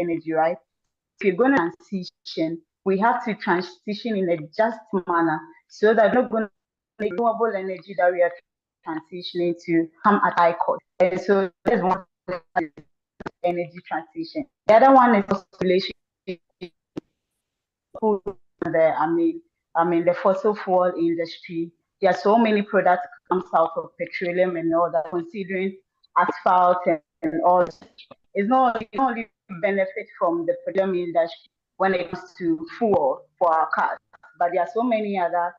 energy, right? If you're going to transition, we have to transition in a just manner so that we're not going to make renewable energy that we are transitioning to come at high cost. And so there's one energy transition. The other one is relationship the the fossil fuel industry. There are so many products comes out of petroleum and all that, considering asphalt and all. It's not only benefit from the petroleum industry when it comes to fuel for our cars, but there are so many other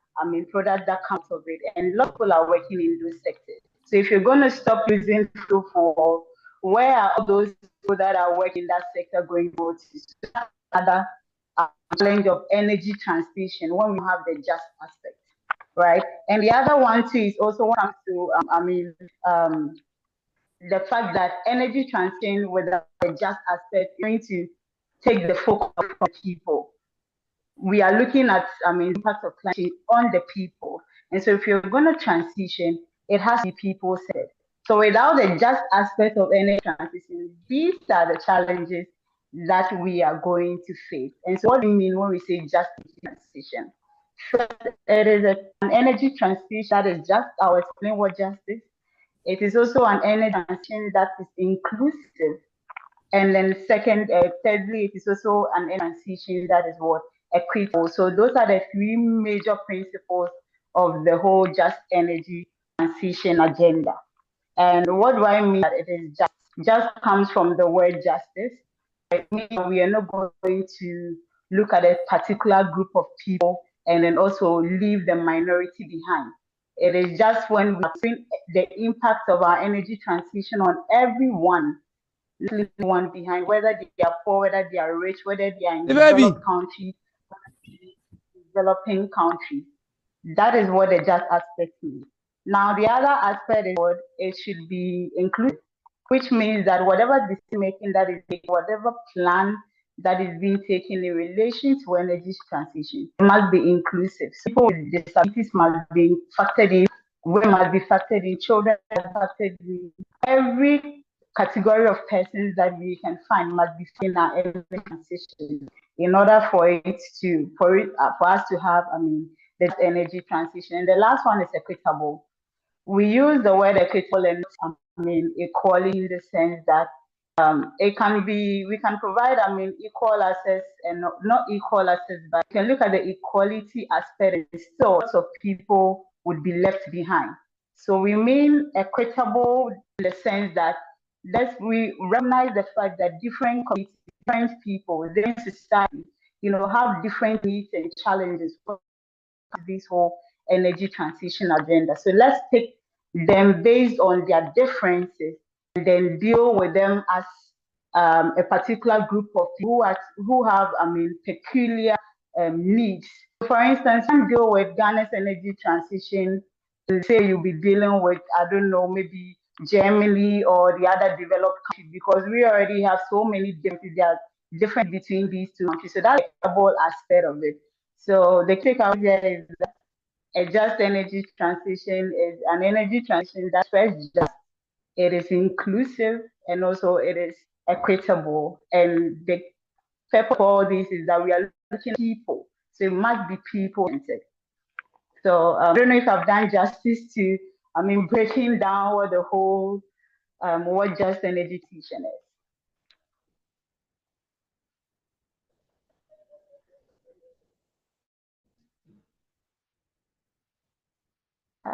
products that come out of it, and a lot of people are working in those sectors. So if you're going to stop using fuel for, where are all those people that are working in that sector going to go to? So that's another challenge of energy transition when we have the just aspect, right? And the other one too is also when it comes to the fact that energy transition without the just aspect is going to take the focus from people. We are looking at impact of climate change on the people, and so if you're going to transition, it has to be people centered. So without the just aspect of energy transition, these are the challenges that we are going to face. And so what do we mean when we say just transition? First, it is an energy transition that is just. I'll explain what just is. It is also an energy transition that is inclusive. And then thirdly, it is also an energy transition that is what? Equitable. So those are the three major principles of the whole just energy transition agenda. And what do I mean that it is just? Just comes from the word justice. It means we are not going to look at a particular group of people and then also leave the minority behind. It is just when we bring the impact of our energy transition on everyone, leave one behind, whether they are poor, whether they are rich, whether they are in developed countries, developing countries. That is what the just aspect means. Now, the other aspect is what it should be inclusive, which means that whatever decision making that is taken, whatever plan that is being taken in relation to energy transition, must be inclusive. So people with disabilities must be factored in, women must be factored in, children must be factored in. Every category of persons that we can find must be in our energy transition in order for us to have this energy transition. And the last one is equitable. We use the word equitable and equality in the sense that it can be, we can provide equal access and not equal access, but you can look at the equality aspect and still lots of people would be left behind. So we mean equitable in the sense that we recognize the fact that different communities, different people, different societies, have different needs and challenges for this whole energy transition agenda. So let's take them based on their differences and then deal with them as a particular group of people who have, peculiar needs. For instance, some deal with Ghana's energy transition. To say you'll be dealing with, I don't know, maybe Germany or the other developed countries, because we already have so many different between these two countries. So that's the double aspect of it. So the takeout here is that a just energy transition is an energy transition that's first just, it is inclusive, and also it is equitable. And the purpose of all this is that we are looking at people. So it must be people-centered. So I don't know if I've done justice to, breaking down what the whole, what just energy transition is.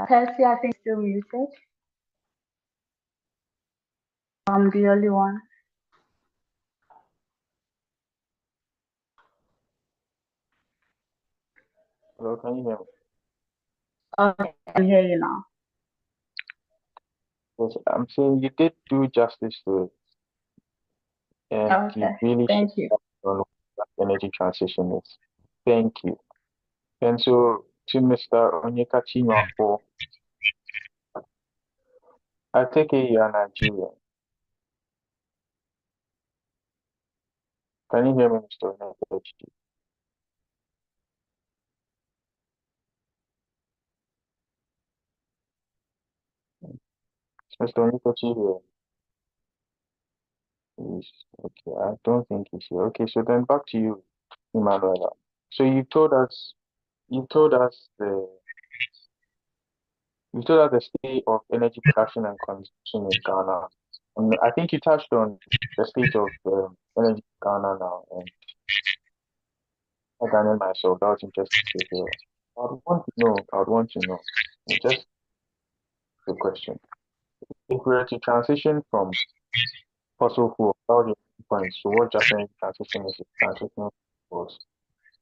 Percy, I think still muted. I'm the only one. Hello, can you hear me? Okay, I can hear you now. Yes, I'm saying you did do justice to it, and Okay, you really thank you. on what energy transition is. Thank you. And so to Mr. Onyekachi Nwafo, I take it you're Nigerian. Can you hear me, Mr. Onyekachi? Mr. Onyekachi here. Okay, I don't think he's here. Okay, so then back to you, Emanuela. So you told us the state of energy production and consumption in Ghana. And I think you touched on the state of energy in Ghana now, and I Ghana myself. That was interesting to hear. I would want to know, just the question. If we were to transition from fossil fuel, that was the point. So what just energy transition is transition was.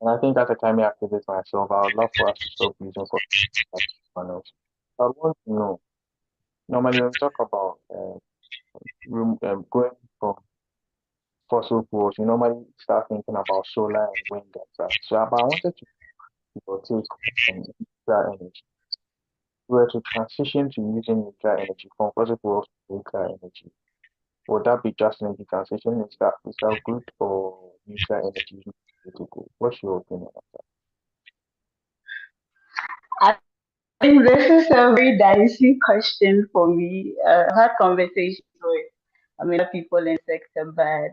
And I think as a climate activist myself, I would love for us to stop using fossil panels. I would want to know, normally when we talk about going from fossil fuels, we normally start thinking about solar and wind and such. But I wanted to get your take on nuclear energy. If we were to transition to using nuclear energy from fossil fuels to nuclear energy, would that be just energy transition? Is that good, or nuclear energy is the way to go? What's your opinion on that? I think this is a very dicey question for me. I've had conversations with, people in the sector, but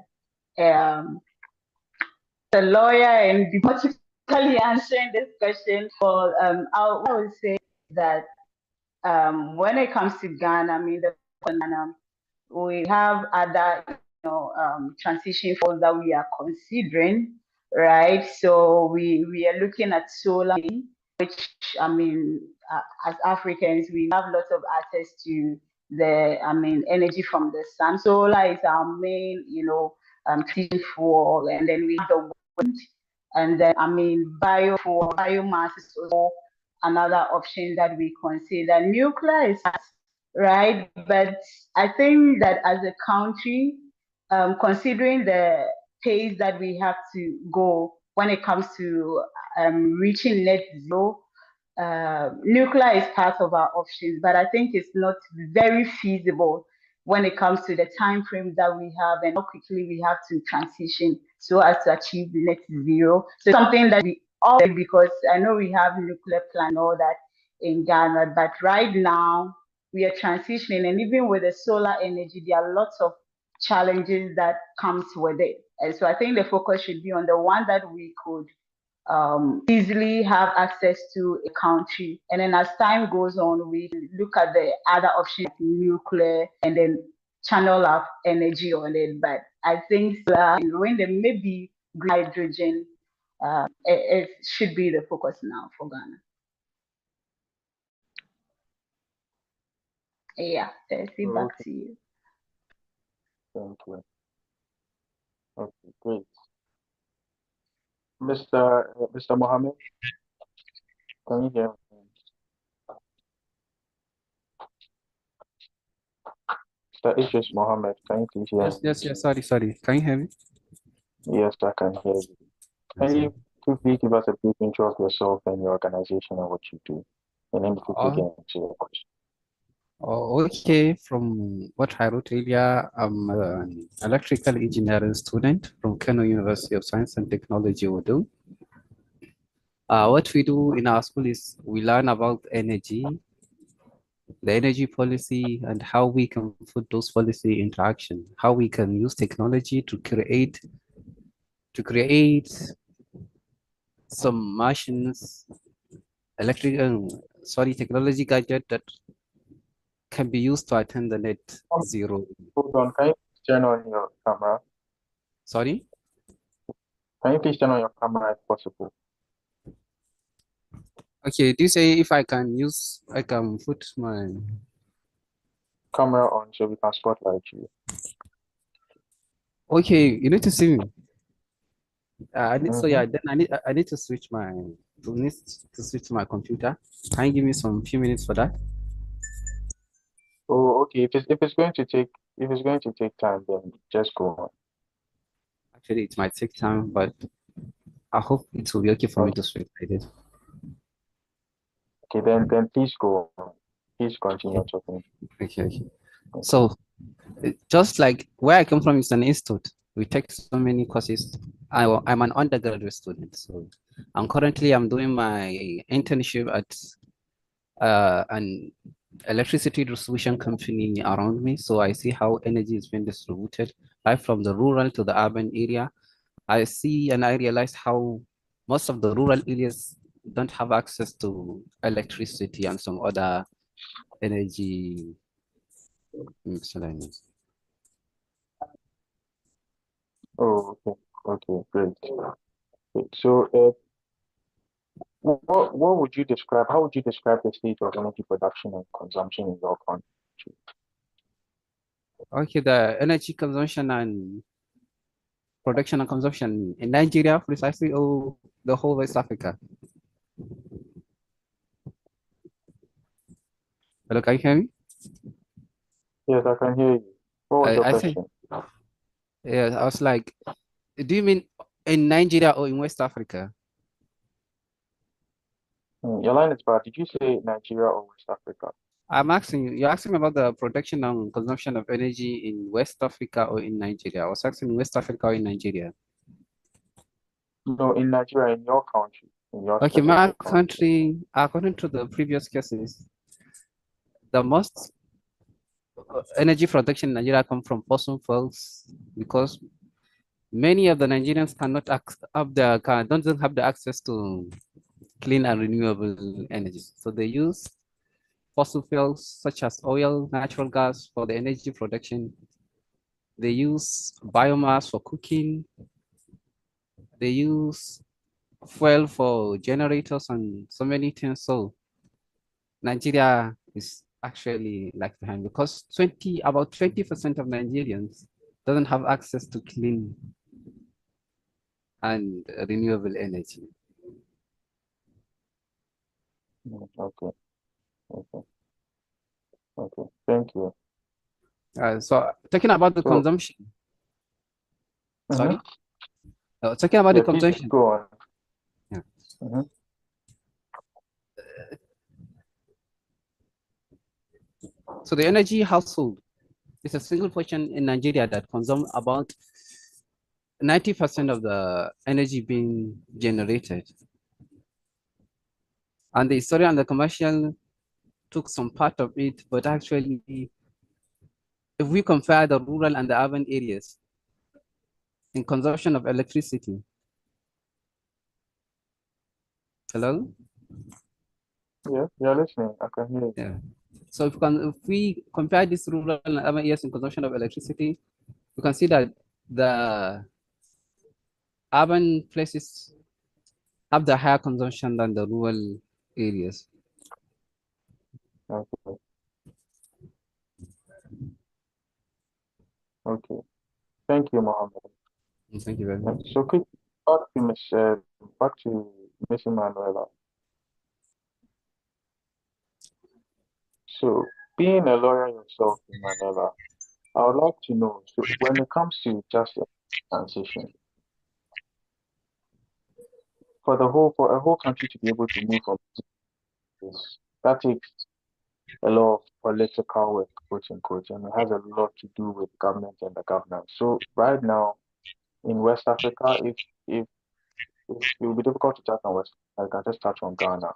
the lawyer and diplomatically answering this question for, I would say that when it comes to Ghana, Ghana, we have other transition forms that we are considering, right? So we are looking at solar, which as Africans, we have lots of access to the energy from the sun. Solar is our main, clean fuel, and then we have the wind, and then biofuel, biomass is also another option that we consider. Nuclear is right, but I think that as a country, considering the pace that we have to go when it comes to reaching net zero, nuclear is part of our options, but I think it's not very feasible when it comes to the time frame that we have and how quickly we have to transition so as to achieve net zero. So something that we all do, because I know we have nuclear plant and all that in Ghana, but right now we are transitioning, and even with the solar energy, there are lots of challenges that comes with it. And so I think the focus should be on the one that we could easily have access to a country. And then as time goes on, we look at the other options, nuclear, and then channel our energy on it. But I think when there may be hydrogen, it should be the focus now for Ghana. Yeah, Tessie, back to you. Thank you. Okay, great. Mr. Mohammed, can you hear me? Mr. Idris Mohammed, can you please hear me? Yes. Sorry. Can you hear me? Yes, I can hear you. Can you quickly give us a brief intro of yourself and your organization and what you do? And then we quickly get into your question. Okay, from what I wrote earlier, I'm an electrical engineering student from Kano University of Science and Technology, Wudhu. What we do in our school is we learn about energy, the energy policy, and how we can put those policy into action, how we can use technology to create some machines, technology gadget that can be used to attain the net zero. Hold on, can you turn on your camera? Sorry? Can you please turn on your camera if possible? Okay, do you say if I can put my camera on so we can spotlight you? Okay, you need to see me. I need to switch my computer. Can you give me some few minutes for that? Oh, okay. If it's going to take time, then just go on. Actually, it might take time, but I hope it will be okay for me to switch like this. Okay, then please go on. Please continue talking. Okay. So, just like where I come from is an institute. We take so many courses. I'm an undergraduate student, so I'm doing my internship at an electricity distribution company around me. So I see how energy is being distributed life from the rural to the urban area, I see and I realize how most of the rural areas don't have access to electricity and some other energy miscellaneous. Oh, okay, great. Great. So, what would you describe? How would you describe the state of energy production and consumption in your country? Okay, the energy consumption and production and consumption in Nigeria precisely, or the whole West Africa? Hello, can you hear me? Yes, I can hear you. What was your I think, question? yeah, I was like, do you mean in Nigeria or in West Africa? Your line is bad. Did you say Nigeria or West Africa? I'm asking you, you're asking about the production and consumption of energy in West Africa or in Nigeria. I was asking West Africa or in Nigeria. No, in Nigeria, in your country, in your Okay, my specific country. country, according to the previous cases, the most energy production in Nigeria come from fossil fuels because many of the Nigerians cannot don't have the access to clean and renewable energy. So they use fossil fuels such as oil, natural gas for the energy production. They use biomass for cooking. They use fuel for generators and so many things. So Nigeria is actually like behind because about 20% of Nigerians doesn't have access to clean and renewable energy. Okay, okay. Thank you. So talking about the So, consumption, sorry, mhm. talking about the Yeah, please consumption. go on. Yeah. Mhm. So the energy household is a single person in Nigeria that consumes about 90% of the energy being generated. And the historian and the commercial took some part of it, but actually, if we compare the rural and the urban areas in consumption of electricity, hello? Yeah, you're listening. I can hear you. Yeah. So if we compare this rural and urban areas in consumption of electricity, we can see that the urban places have the higher consumption than the rural areas. Okay. Okay. Thank you, Mohammed. Thank you very much. So quick back to Miss Emanuela. So being a lawyer yourself, Emanuela, I would like to know, so when it comes to just transition, for a whole country to be able to move from this, that takes a lot of political work, quote unquote, and it has a lot to do with government and the governance. So right now in West Africa, if it will be difficult to touch on West, I can just touch on Ghana.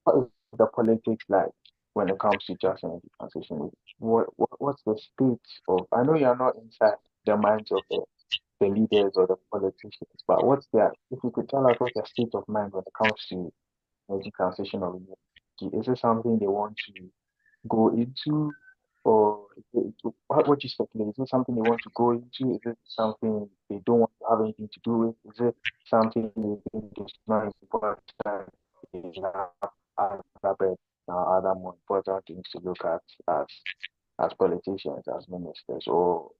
What is the politics like when it comes to just energy transition? What's the state of? I know you're not inside the minds of the leaders or the politicians, but what's their? If you could tell us what's their state of mind when it comes to energy transition or energy, is it something they want to go into, or what do you speculate? Is it something they want to go into? Is it something they don't want to have anything to do with? Is it something they think is not important? They have other more important things to look at as politicians, as ministers, or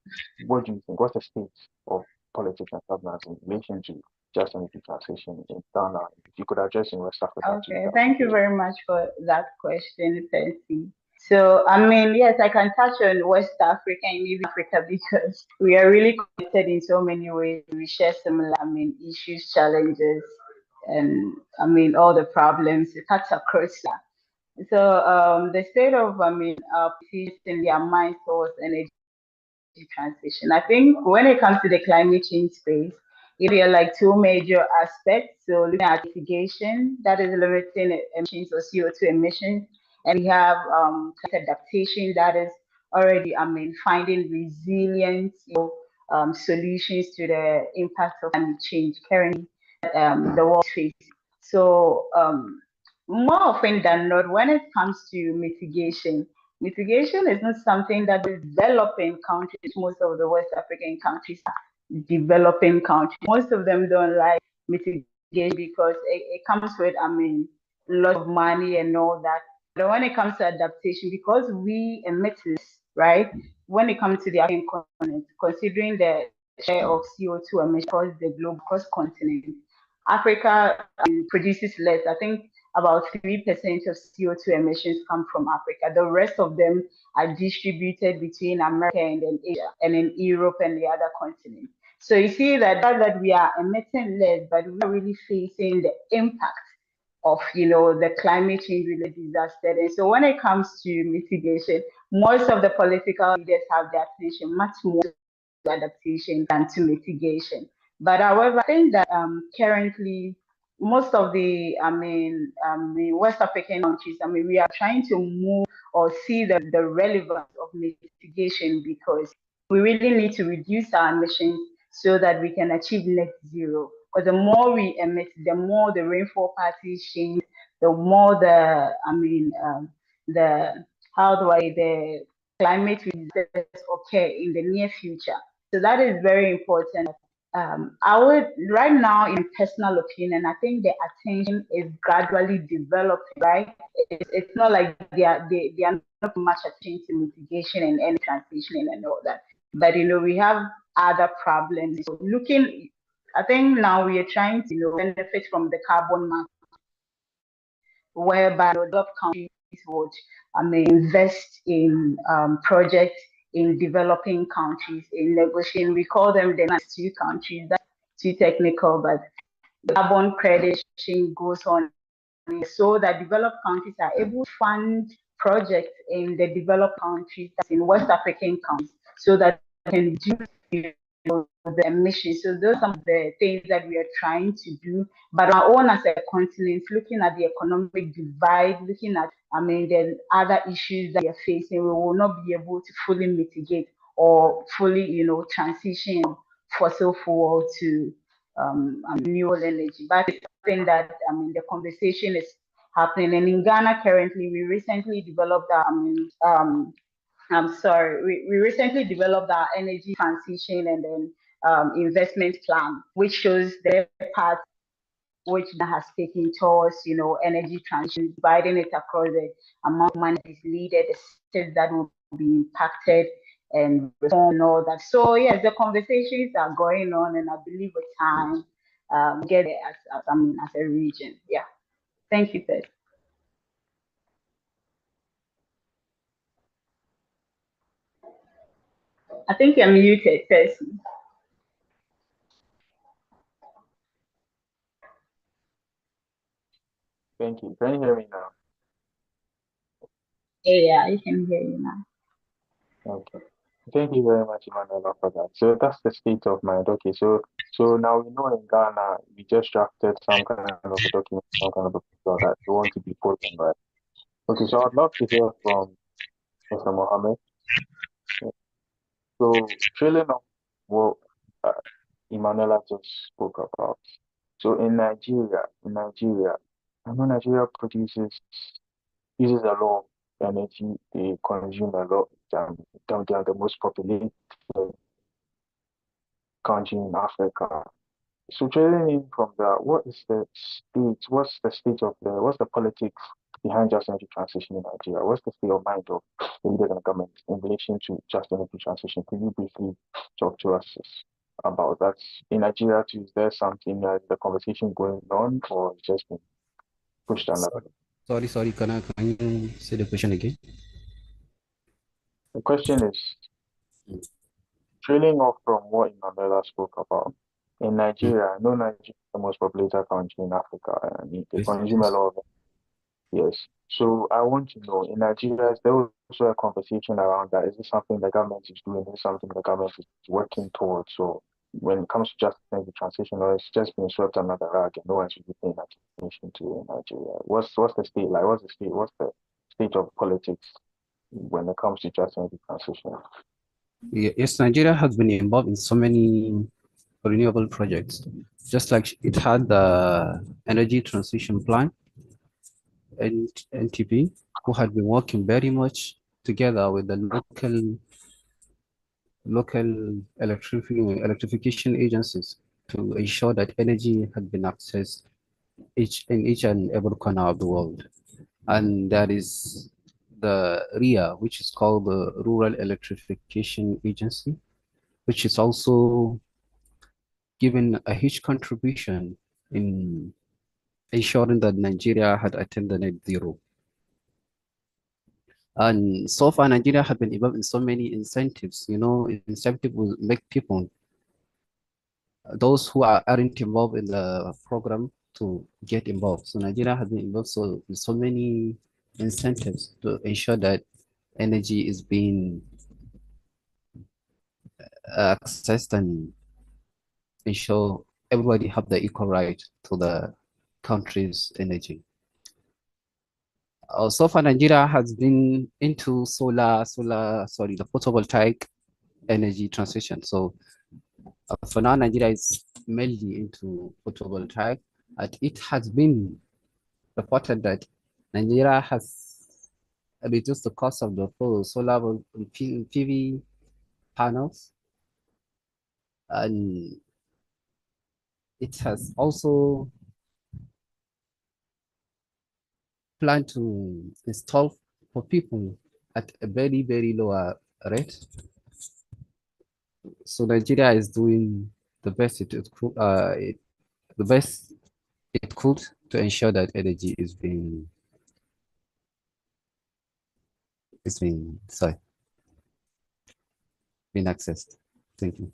what do you think? What's the state of politics and governance in relation to just energy transition in Ghana? If you could address in West Africa too, Okay, that would thank be you great. very much for that question, Percy. So, I mean, yes, I can touch on West Africa and even Africa because we are really connected in so many ways. We share similar, I mean, issues, challenges, and I mean, all the problems it cuts across that. So, the state of, I mean, peace in their mind towards energy transition. I think when it comes to the climate change space, there are like two major aspects. So looking at mitigation, that is limiting emissions or CO2 emissions, and we have climate adaptation, that is already, I mean, finding resilience, solutions to the impact of climate change currently the world faces. So more often than not, when it comes to mitigation, mitigation is not something that developing countries, most of the West African countries are developing countries. Most of them don't like mitigation because it comes with, I mean, a lot of money and all that. But when it comes to adaptation, because we emit less, right? When it comes to the African continent, considering the share of CO2 emissions across the globe, across continent, Africa produces less. I think about 3% of CO2 emissions come from Africa. The rest of them are distributed between America and then Asia and in Europe and the other continents. So you see that we are emitting less, but we are really facing the impact of the climate change related disaster. And so when it comes to mitigation, most of the political leaders have their attention much more to adaptation than to mitigation. But however, I think that currently most of the the West African countries, we are trying to move or see the relevance of mitigation because we really need to reduce our emissions so that we can achieve net zero. Because the more we emit, the more the rainfall patterns change, the more the the climate will occur in the near future. So that is very important. I would right now, in personal opinion, I think the attention is gradually developing. Right, it's not like they are not much attention to mitigation and energy transition and all that. But we have other problems. So looking, I think now we are trying to benefit from the carbon market, whereby developed countries would invest in projects in developing countries in negotiating. We call them the NAS 2 countries. That's too technical, but the carbon credit goes on so that developed countries are able to fund projects in the developed countries, in West African countries, so that they can reduce the emissions. So those are some of the things that we are trying to do. But our own as a continent, looking at the economic divide, looking at the other issues that we are facing, we will not be able to fully mitigate or fully, transition fossil fuel to renewable energy. But it's something that the conversation is happening. And in Ghana currently, we recently developed we recently developed our energy transition and then investment plan, which shows the path which has taken towards, energy transition, dividing it across the amount of money that is needed, the states that will be impacted and reform and all that. So yes, the conversations are going on, and I believe with time, get it as a region. Yeah. Thank you, Ted. I think you're muted, person. Thank you. Can you hear me now? Yeah, I can hear you now. Okay. Thank you very much, Emanuela, for that. So that's the state of mind. Okay, so now we know in Ghana we just drafted some kind of a document, some kind of a proposal that we want to be put in, right? Okay, so I'd love to hear from Mr. Mohammed. So trailing off what Emanuela just spoke about. So in Nigeria, I know Nigeria uses a lot of energy. They consume a lot. They are the most populated country in Africa. So trailing in from that, what's the politics behind just energy transition in Nigeria? What's the state of mind of the leaders and the government in relation to just energy transition? Could you briefly talk to us about that? In Nigeria too, is there something the conversation going on or just been pushed another? Sorry. Can you say the question again? The question is trailing off from what Emanuela spoke about. In Nigeria, I know Nigeria is the most populated country in Africa, and they consume a lot of it. Yes. So I want to know, in Nigeria, is there also a conversation around that? Is this something the government is doing? Is this something the government is working towards? So when it comes to just energy transition, or it's just being swept under the rug and no one's really paying attention to in Nigeria? What's the state like? What's the state of politics when it comes to just energy transition? Yes, Nigeria has been involved in so many renewable projects, just like it had the energy transition plan and NTP, who had been working very much together with the local electrification agencies to ensure that energy had been accessed each and every corner of the world. And that is the RIA, which is called the Rural Electrification Agency, which is also given a huge contribution in ensuring that Nigeria had attained the net zero. And so far, Nigeria had been involved in so many incentives. You know, incentive will make people, those who aren't involved in the program, to get involved. So Nigeria has been involved in so many incentives to ensure that energy is being accessed and ensure everybody have the equal right to the country's energy. So far, Nigeria has been into the photovoltaic energy transition. So for now, Nigeria is mainly into photovoltaic, and it has been reported that Nigeria has reduced the cost of the full solar PV panels, and it has also planned to install for people at a very, very lower rate. So Nigeria is doing the best the best it could to ensure that energy is being accessed. Thank you.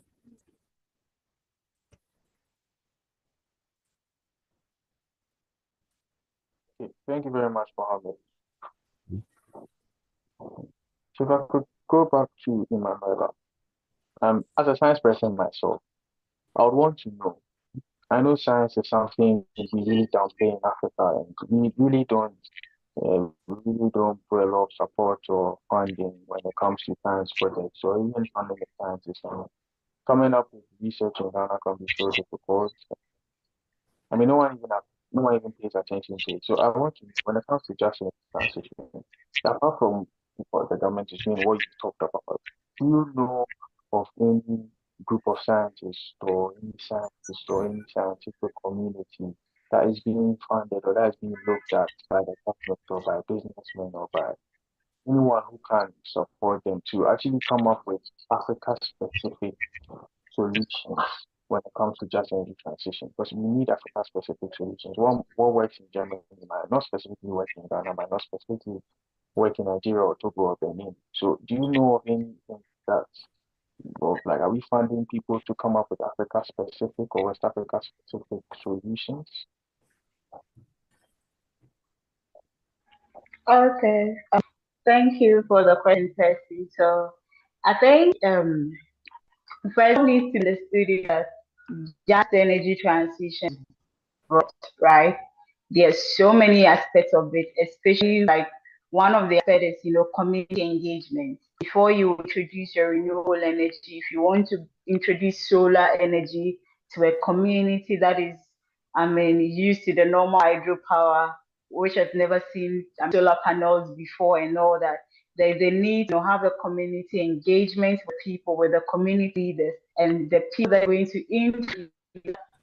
Okay, thank you very much, Mohammed. So if I could go back to Emmanuela, as a science person myself, I would want to know. I know science is something we really downplay in Africa, and we really don't put a lot of support or funding when it comes to science projects or even funding of scientists. Coming up with research in Ghana can be so difficult. I mean, no one even pays attention to it. So I want to, when it comes to just energy transition, apart from what the government is doing, what you talked about, do you know of any group of scientists or any scientists or any scientific community that is being funded or that is being looked at by the government or by businessmen or by anyone who can support them to actually come up with Africa-specific solutions when it comes to just energy transition? Because we need Africa-specific solutions. What works in Germany might not specifically work in Ghana, might not specifically work in Nigeria or Togo or Benin. So do you know of anything that, or like, are we funding people to come up with Africa-specific or West Africa-specific solutions? Okay. Thank you for the question, Percy. So I think first need to understand that just energy transition, right? There's so many aspects of it, especially like one of the aspects is, community engagement. Before you introduce your renewable energy, if you want to introduce solar energy to a community that is, used to the normal hydropower, which has never seen solar panels before and all that, there's a need to have a community engagement with people, with the community leaders, and the people that are going to introduce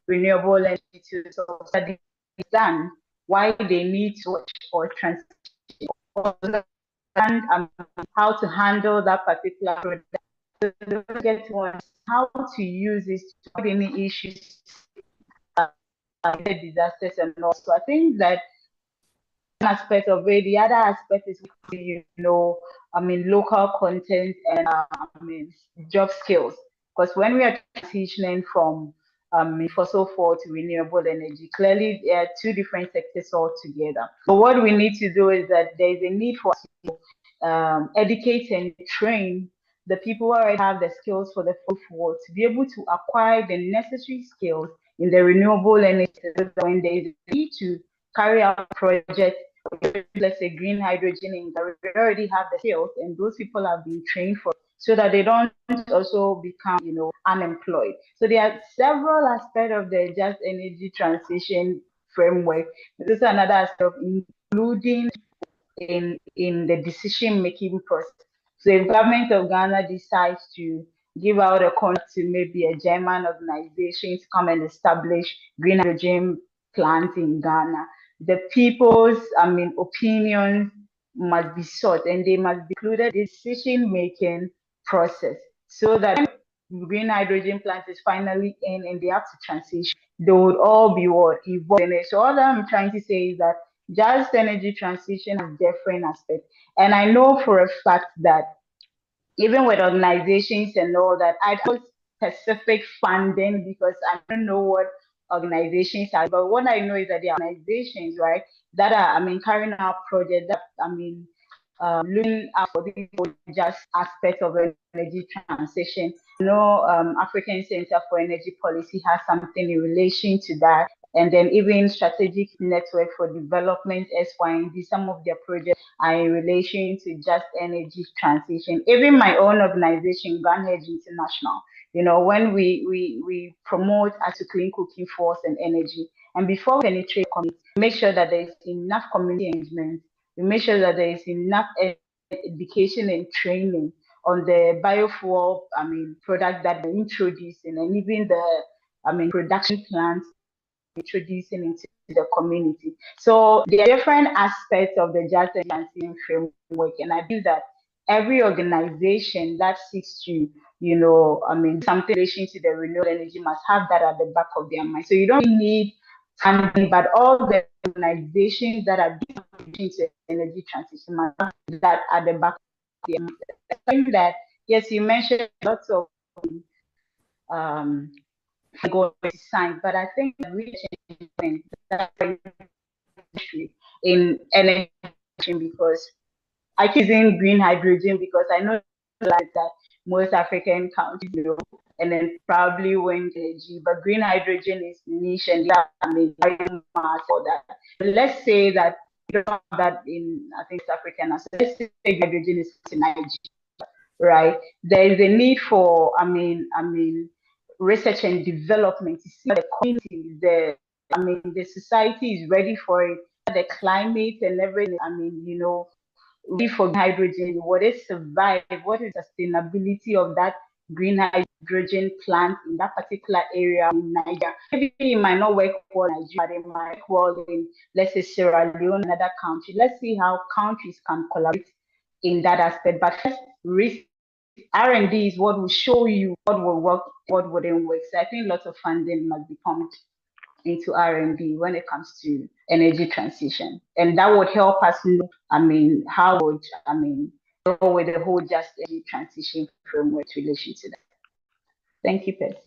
renewable energy to understand why they need to or transition or understand how to handle that particular product. So they get to understand how to use it to avoid any issues, disasters and all. So I think that aspect of it. The other aspect is, local content and job skills. Because when we are transitioning from fossil fuel to renewable energy, clearly there are two different sectors altogether. So what we need to do is that there is a need for us to educate and train the people who already have the skills for the fossil fuel to be able to acquire the necessary skills in the renewable energy. When there is a need to carry out projects, let's say green hydrogen, we already have the skills, and those people have been trained for so that they don't also become, unemployed. So there are several aspects of the just energy transition framework. This is another aspect of including in the decision making process. So if government of Ghana decides to give out a contract to maybe a German organization to come and establish green hydrogen plant in Ghana, the people's opinions must be sought and they must be included in the decision making process so that when green hydrogen plant is finally in and they have to transition, they would all be what involved in it. So all that I'm trying to say is that just energy transition has different aspects. And I know for a fact that even with organizations and all that, I don't specific funding because I don't know what organizations are. But what I know is that there are organizations, right, that are, carrying out projects that, looking out for the just aspect of energy transition. I know African Center for Energy Policy has something in relation to that. And then even Strategic Network for Development, SYND, some of their projects are in relation to just energy transition. Even my own organization, Ghana Edge International, when we promote as a clean cooking force and energy, and before we penetrate community, make sure that there is enough community engagement. We make sure that there is enough education and training on the biofuel, product that we're introducing, and even the, production plants introducing into the community. So there are different aspects of the just transition framework, and I believe that every organization that seeks to, something in relation to the renewable energy must have that at the back of their mind. So you don't need funding, but all the organizations that are doing to energy transition must have that at the back of their mind. I think that yes, you mentioned lots of go science, but I think in energy because I keep using green hydrogen because I know like that most African countries, and then probably wind energy, but green hydrogen is niche and mass for that. But let's say that we don't have that in I think South African. So let's say hydrogen is in Nigeria, right? There is a need for research and development to see the community, the society is ready for it, the climate and everything. Ready for hydrogen, what is survive, what is sustainability of that green hydrogen plant in that particular area in Nigeria. Maybe it might not work well in Nigeria, but it might work well in, let's say, Sierra Leone, another country. Let's see how countries can collaborate in that aspect. But first, R&D is what will show you what will work, what wouldn't work. So I think lots of funding must be pumped into R&D when it comes to energy transition. And that would help us know, how would, go with the whole just energy transition framework relation to that. Thank you, Percy.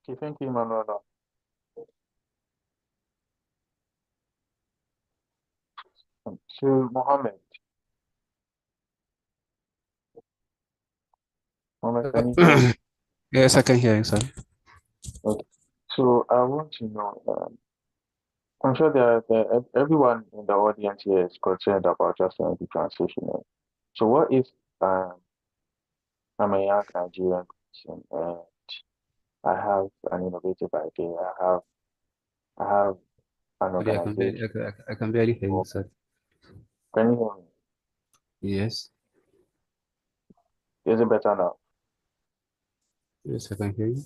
Okay, thank you, Manuela. To Mohammed. Mohammed, can you hear me? Yes, I can hear you, sir. Okay. So I want to know, I'm sure everyone in the audience here is concerned about just energy transition. So what if I'm a young Nigerian person and I have an innovative idea. I have an Sorry, organization. I can barely hear you, sir. Can you hear me? Yes, Is it better now? yes, I can hear you.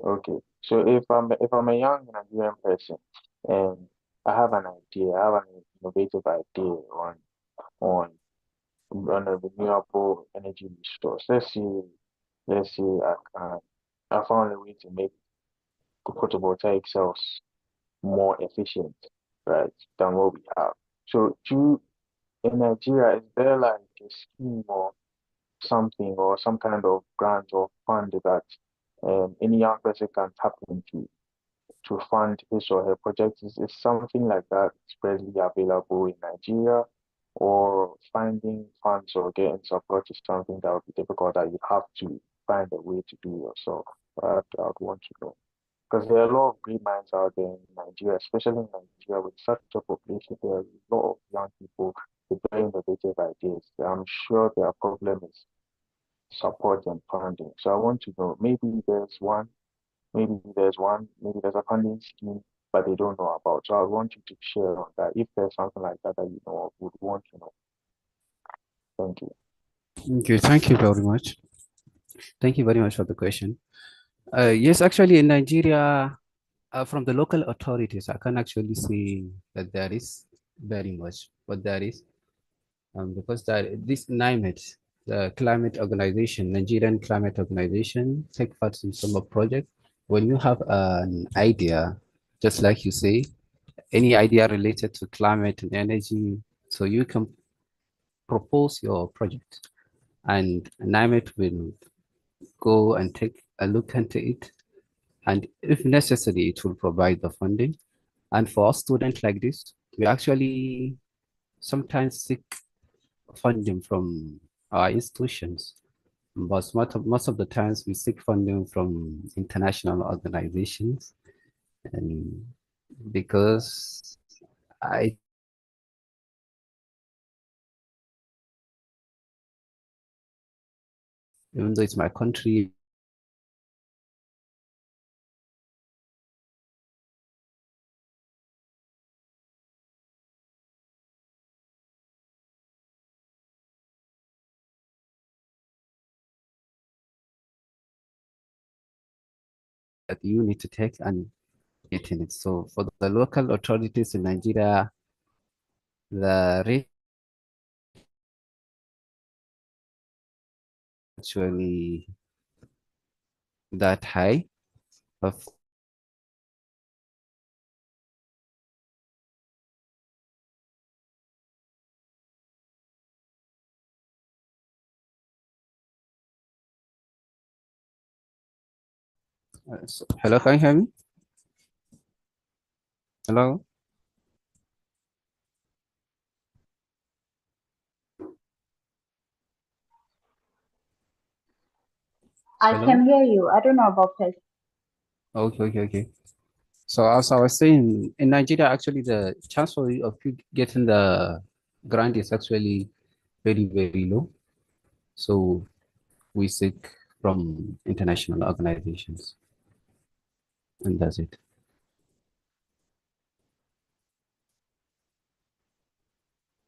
Okay. So if I'm a young Nigerian person and I have an idea, I have an innovative idea on on a renewable energy resource. Let's say I found a way to make photovoltaic cells more efficient, right, than what we have. So in Nigeria, is there like a scheme or something or some kind of grant or fund that any young person can tap into to fund his or her project? Is something like that readily available in Nigeria, or finding funds or getting support is something that would be difficult that you have to find a way to do yourself? I'd want to know. because there are a lot of great minds out there in Nigeria, especially in Nigeria with such a population. There are a lot of young people with very innovative ideas. I'm sure their problem is support and funding. So I want to know, maybe there's a funding scheme, but they don't know about. So I want you to share on that. If there's something like that that you know of, would want to know. Thank you. Okay, thank you very much. Thank you very much for the question. Yes, actually, in Nigeria, from the local authorities, I can actually see that there is very much, but there is, because this NIMET, the climate organization, Nigerian climate organization, take part in some project. When you have an idea, just like you say, any idea related to climate and energy, so you can propose your project, and NIMET will go and take a look into it, and if necessary, it will provide the funding. And for a student like this, we actually sometimes seek funding from our institutions, but most of the times we seek funding from international organizations, and because I even though it's my country, that you need to take and get in it. So for the local authorities in Nigeria, the rate actually that high of hello, can you hear me? Hello? I Hello? can hear you. I don't know about this. Okay. So as I was saying, in Nigeria, actually the chance of you getting the grant is actually very low. So we seek from international organizations, and that's it.